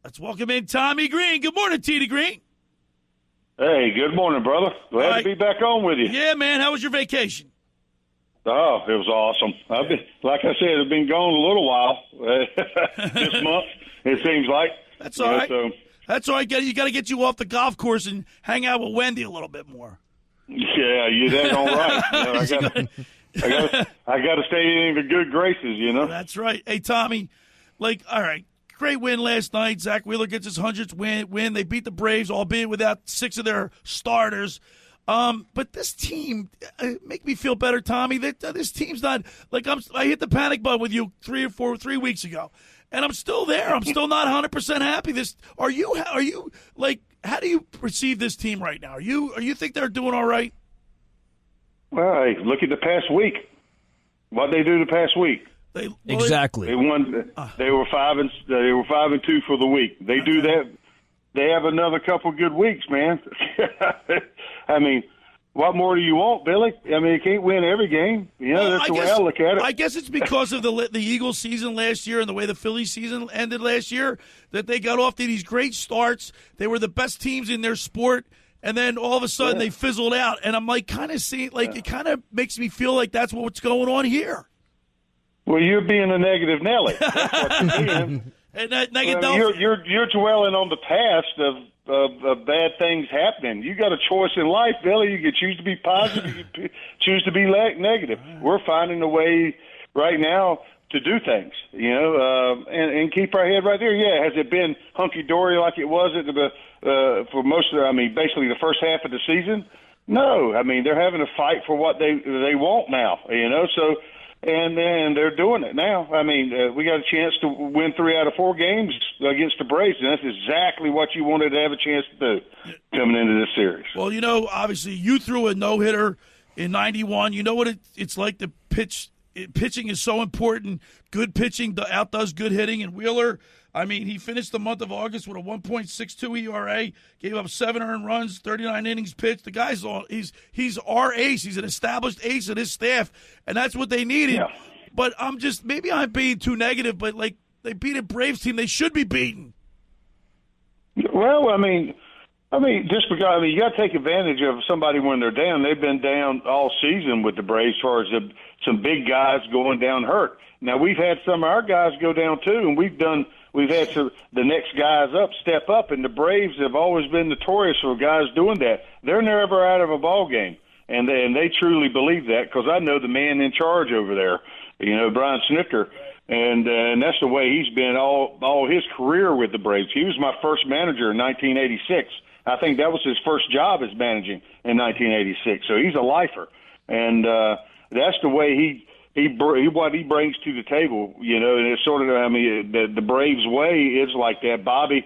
Let's welcome in Tommy Greene. Good morning, T.D. Greene. Hey, good morning, brother. Glad to be back on with you. Yeah, man. How was your vacation? Oh, it was awesome. Like I said, I've been gone a little while this month. It seems like that's all right. That's all right. You got to get you off the golf course and hang out with Wendy a little bit more. Yeah, you're dead on right. I got to stay in the good graces. That's right. Hey, Tommy. All right. Great win last night. Zach Wheeler gets his 100th win. They beat the Braves, albeit without 6 of their starters. But this team make me feel better, Tommy. This team's not I hit the panic button with you 3 weeks ago, and I'm still there. I'm still not 100% happy. Are you how do you perceive this team right now? Are you think they're doing all right? Well, hey, look at the past week. What they do the past week. Exactly. They won. They were 5-2 for the week. They do that. They have another couple good weeks, man. I mean, what more do you want, Billy? I mean, you can't win every game. That's the way I look at it. I guess it's because of the Eagles season last year and the way the Phillies season ended last year that they got off to these great starts. They were the best teams in their sport, and then all of a sudden they fizzled out. And I'm kind of seeing, it kind of makes me feel like that's what's going on here. Well, you're being a negative Nelly. That's what you're being. You're dwelling on the past of bad things happening. You got a choice in life, Billy. You can choose to be positive, you can choose to be negative. We're finding a way right now to do things, and keep our head right there. Yeah, has it been hunky dory like it was for most of basically the first half of the season? No, I mean they're having to fight for what they want now. So. And they're doing it now. I mean, we got a chance to win 3 out of 4 games against the Braves, and that's exactly what you wanted to have a chance to do coming into this series. Well, obviously you threw a no-hitter in 91. You know what it's like to pitch. Pitching is so important. Good pitching outdoes good hitting, and Wheeler, he finished the month of August with a 1.62 ERA, gave up 7 earned runs, 39 innings pitched. The guy's he's our ace. He's an established ace of his staff, and that's what they needed. Yeah. But maybe I'm being too negative, but they beat a Braves team they should be beaten. Well, just because you got to take advantage of somebody when they're down. They've been down all season with the Braves as far as some big guys going down hurt. Now we've had some of our guys go down too, and we've had the next guys step up, and the Braves have always been notorious for guys doing that. They're never out of a ball game, and they truly believe that because I know the man in charge over there, Brian Snifter, and that's the way he's been all his career with the Braves. He was my first manager in 1986. I think that was his first job as managing in 1986. So he's a lifer, and that's the way what he brings to the table, and it's sort of, the Braves way is like that. Bobby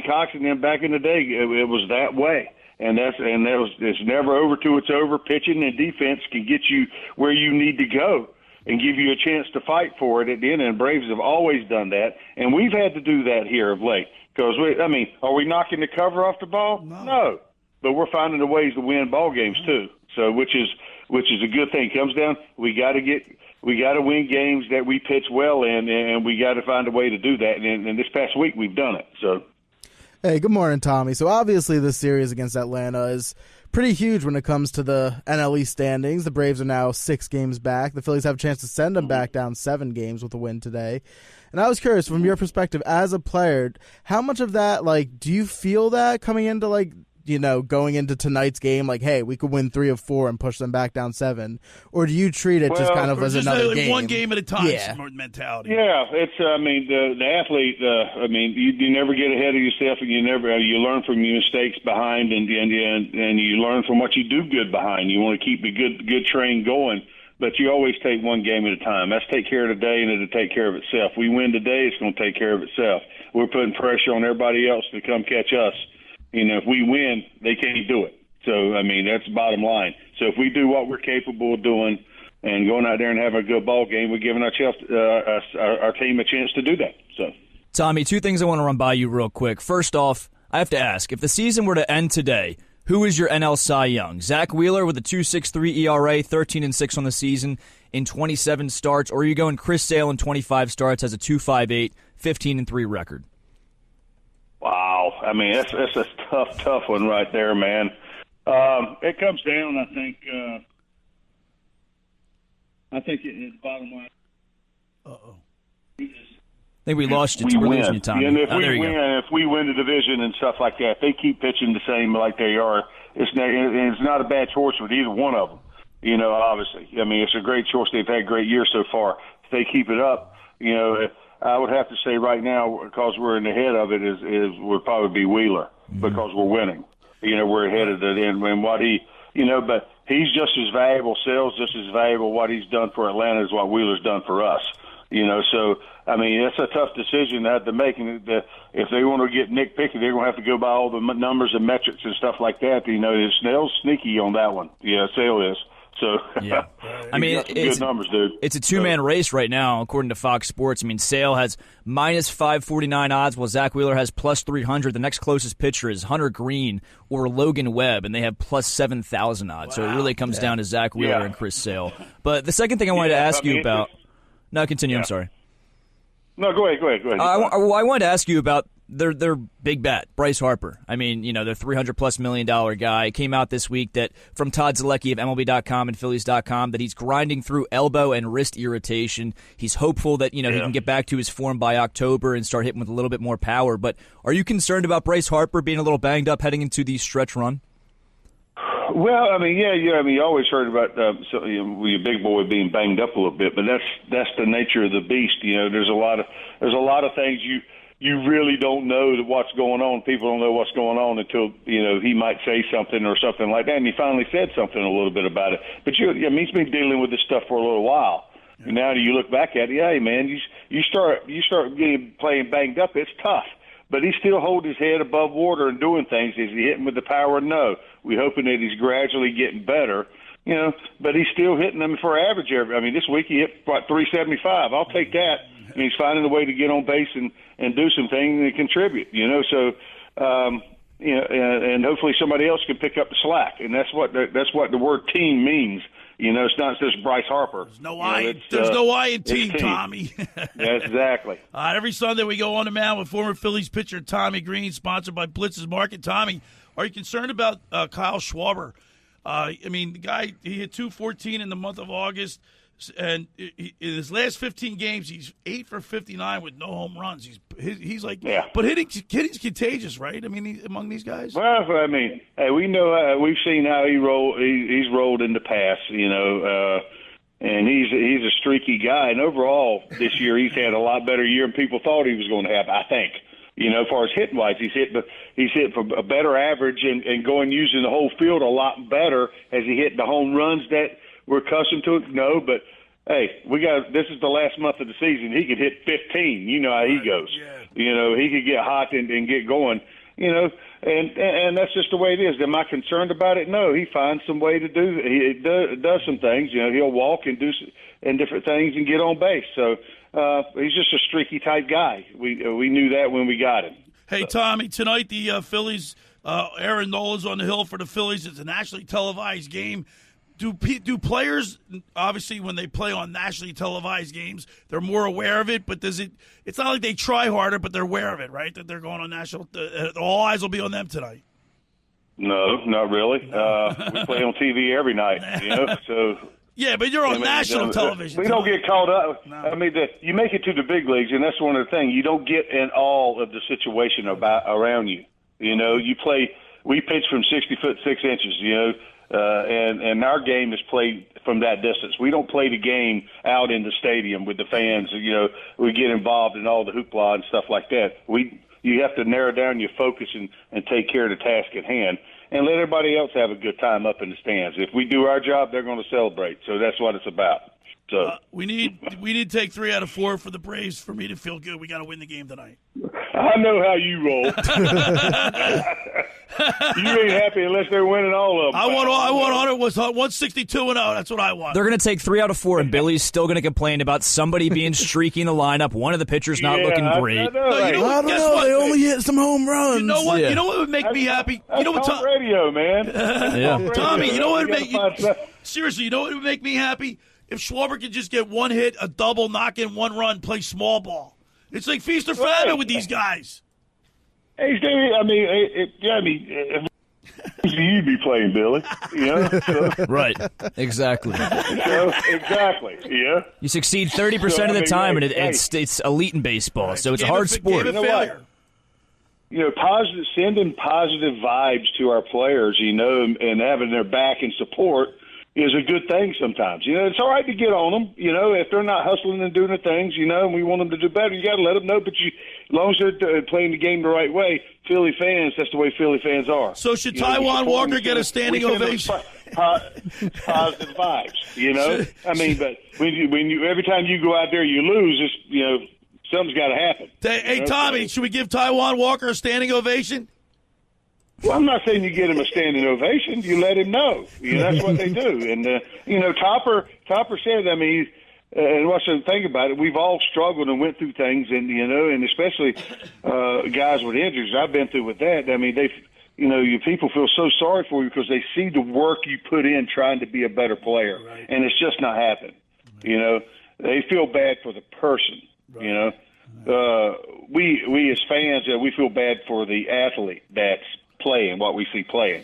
Cox and them back in the day, it was that way. It's never over till it's over. Pitching and defense can get you where you need to go and give you a chance to fight for it at the end. And the Braves have always done that. And we've had to do that here of late. Because, are we knocking the cover off the ball? No. But we're finding the ways to win ball games too. So, which is a good thing. It comes down, we got to win games that we pitch well in, and we got to find a way to do that. And this past week, we've done it. So, hey, good morning, Tommy. So obviously, this series against Atlanta is pretty huge when it comes to the NL East standings. The Braves are now 6 games back. The Phillies have a chance to send them back down 7 games with a win today. And I was curious, from your perspective as a player, how much of that, do you feel that coming into, going into tonight's game, hey, we could win 3 of 4 and push them back down 7? Or do you treat it just kind of as another game? One game at a time mentality. Yeah, it's, the athlete, you never get ahead of yourself, and you learn from your mistakes behind, and you learn from what you do good behind. You want to keep the good train going. But you always take one game at a time. That's take care of today, and it'll take care of itself. We win today, it's going to take care of itself. We're putting pressure on everybody else to come catch us. If we win, they can't do it. So, that's the bottom line. So if we do what we're capable of doing and going out there and having a good ball game, we're giving our team a chance to do that. So, Tommy, 2 things I want to run by you real quick. First off, I have to ask, if the season were to end today, who is your NL Cy Young? Zach Wheeler with a 2.63 ERA, 13-6 on the season in 27 starts, or are you going Chris Sale in 25 starts, has a 2.58, 15-3 record? I mean, that's a tough one right there, man. It comes down, I think. I think it's bottom line. Uh-oh. I think we lost you. We win. Losing you, Tommy. And if we win the division and stuff like that, if they keep pitching the same like they are, it's not a bad choice with either one of them. You know, obviously. I mean, it's a great choice. They've had great years so far. If they keep it up, you know, I would have to say right now, because we're in the head of it, is would probably be Wheeler because we're winning. You know, we're ahead of it. And what he, you know, but he's just as valuable, Sale's just as valuable. What he's done for Atlanta is what Wheeler's done for us. You know, so, I mean, it's a tough decision to have to make. And if they want to get Nick Pickett, they're going to have to go by all the numbers and metrics and stuff like that. You know, Snell's sneaky on that one. Yeah, Sale is. So, yeah. I mean, it's good numbers, dude. It's a two-man race right now, according to Fox Sports. I mean, Sale has minus 549 odds, while Zach Wheeler has plus 300. The next closest pitcher is Hunter Green or Logan Webb, and they have plus 7,000 odds. Wow. So it really comes down to Zach Wheeler and Chris Sale. But the second thing I wanted to ask you about – no, continue. I'm sorry. No, go ahead. I wanted to ask you about their big bat, Bryce Harper. I mean, you know, their $300+ million guy. It came out this week that from Todd Zalecki of MLB.com and Phillies.com that he's grinding through elbow and wrist irritation. He's hopeful that, you know, he can get back to his form by October and start hitting with a little bit more power. But are you concerned about Bryce Harper being a little banged up heading into the stretch run? Well, I mean, yeah. I mean, you always heard about your big boy being banged up a little bit, but that's the nature of the beast. You know, there's a lot of things you really don't know what's going on. People don't know what's going on until, you know, he might say something or something like that, and he finally said something a little bit about it. But I mean, he's been dealing with this stuff for a little while. And now you look back at it, hey man, you start getting playing banged up. It's tough. But he still holds his head above water and doing things. Is he hitting with the power? No. We're hoping that he's gradually getting better, you know, but he's still hitting them for average. I mean, this week he hit, 375. I'll take that. And he's finding a way to get on base and do some things and contribute, you know. So, you know, and hopefully somebody else can pick up the slack. And that's what the word team means. You know, it's not just Bryce Harper. There's no I in team, Tommy. Yes, exactly. Every Sunday we go on the mound with former Phillies pitcher Tommy Greene, sponsored by Blitz's Market. Tommy, are you concerned about Kyle Schwarber? I mean, the guy, he hit .214 in the month of August, and in his last 15 games, he's 8 for 59 with no home runs. He's like, but hitting's contagious, right? I mean, among these guys. Well, I mean, hey, we know we've seen how he's rolled in the past, you know, and he's a streaky guy. And overall, this year he's had a lot better year than people thought he was going to have. I think, you know, as far as hitting wise, he's hit for a better average and using the whole field a lot better. Has he hit the home runs that we're accustomed to? No, but hey, this is the last month of the season. He could hit 15. You know how he goes. Yeah. You know, he could get hot and get going. You know, and that's just the way it is. Am I concerned about it? No. He finds some way to do. He does some things. You know, he'll walk and do different things and get on base. So he's just a streaky type guy. We knew that when we got him. Hey, Tommy, tonight the Phillies. Aaron Nola's on the hill for the Phillies. It's a nationally televised game. Do players, obviously, when they play on nationally televised games, they're more aware of it, but it's not like they try harder, but they're aware of it, right? That they're going on national, all eyes will be on them tonight. No, not really. We play on TV every night, you know, so. Yeah, but you're on national television. We don't get caught up. No. I mean, you make it to the big leagues, and that's one of the things. You don't get in all of the situation around you. You know, we pitch from 60 foot 6 inches, you know, and our game is played from that distance. We don't play the game out in the stadium with the fans. You know, we get involved in all the hoopla and stuff like that. You have to narrow down your focus and take care of the task at hand and let everybody else have a good time up in the stands. If we do our job, they're going to celebrate. So that's what it's about. So we need to take 3 out of 4 for the Braves for me to feel good. We got to win the game tonight. I know how you roll. You ain't happy unless they're winning all of them. I want 162-0. That's what I want. They're going to take 3 out of 4, and Billy's still going to complain about somebody being streaky in the lineup. One of the pitchers not looking great. I don't know. They only hit some home runs. You know what? Yeah. You know what would make me happy? You know what? Radio, man. Tommy, you know what would make you seriously? You know what would make me happy? If Schwarber could just get one hit, a double, knock in 1 run, play small ball. It's like feast or famine with these guys. Hey, Stevie, I mean, you be playing, Billy. You know? So, Right. Exactly. exactly. Yeah. You succeed 30% of the time, and it's elite in baseball, so it's a hard sport. You know what? You know, sending positive vibes to our players, you know, and having their back and support is a good thing sometimes. You know, it's all right to get on them, you know, if they're not hustling and doing the things, you know, and we want them to do better, you got to let them know. But as long as they're playing the game the right way, Philly fans, that's the way Philly fans are. So should Taijuan Walker get a standing ovation? Positive vibes, you know. I mean, but when you every time you go out there, you lose. It's, you know, something's got to happen. Hey, Tommy, should we give Taijuan Walker a standing ovation? Well, I'm not saying you get him a standing ovation. You let him know. You know, that's what they do. And, you know, Topper said, I mean, and what's the thing about it, we've all struggled and went through things, and, you know, and especially guys with injuries. I've been through with that. I mean, you people feel so sorry for you because they see the work you put in trying to be a better player, right. And it's just not happening. Right. You know, they feel bad for the person, right. You know. We as fans, we feel bad for the athlete that's playing, what we see playing.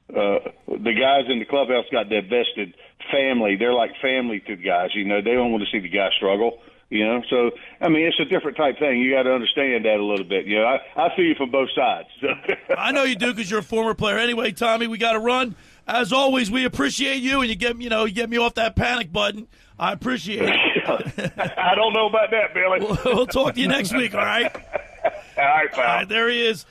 The guys in the clubhouse got their vested family. They're like family to the guys. You know, they don't want to see the guy struggle. You know, so I mean, it's a different type thing. You got to understand that a little bit. You know, I feel you from both sides. I know you do because you're a former player. Anyway, Tommy, we got to run. As always, we appreciate you, and you get me off that panic button. I appreciate it. I don't know about that, Billy. We'll talk to you next week. All right. All right, pal. All right, there he is.